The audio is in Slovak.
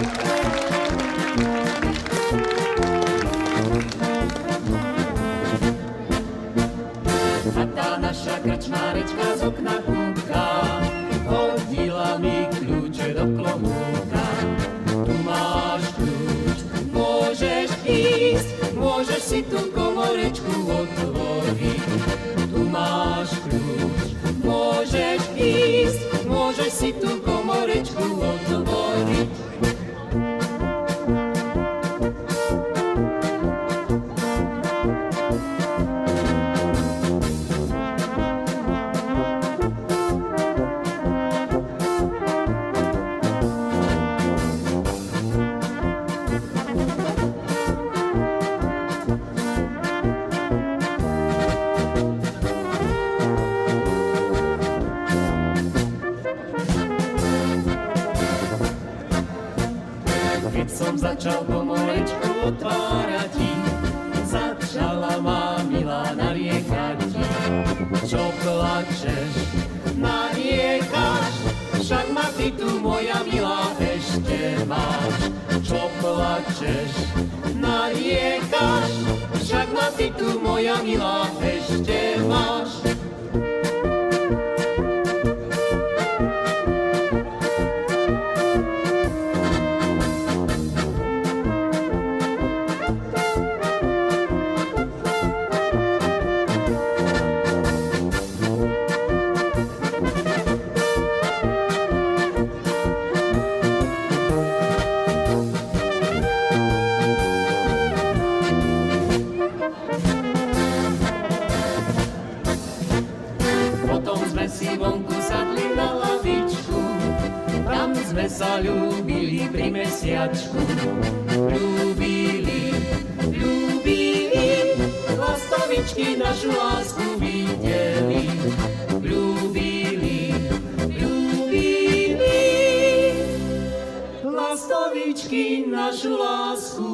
A tá naša krčmárečka z okna kúka, hodila mi kľúče do klobúka. Tu máš kľúč, môžeš ísť, môžeš si tú komorečku otvoriť. Tu máš kľúč, môžeš ísť, môžeš si tú komorečku otvoriť. Keď som začal komorečku otvárať, začala ma milá nariekať. Čo plačeš, nariekaš, však ma ty tu, moja milá, ešte máš. Čo plačeš, nariekaš, však ma ty tu, moja milá, ešte máš. Potom sme si vonku sadli na lavičku, tam sme sa ľúbili pri mesiačku. Ľúbili, ľúbili, lastavičky našu lásku videli. Ľúbili, ľúbili, lastavičky našu lásku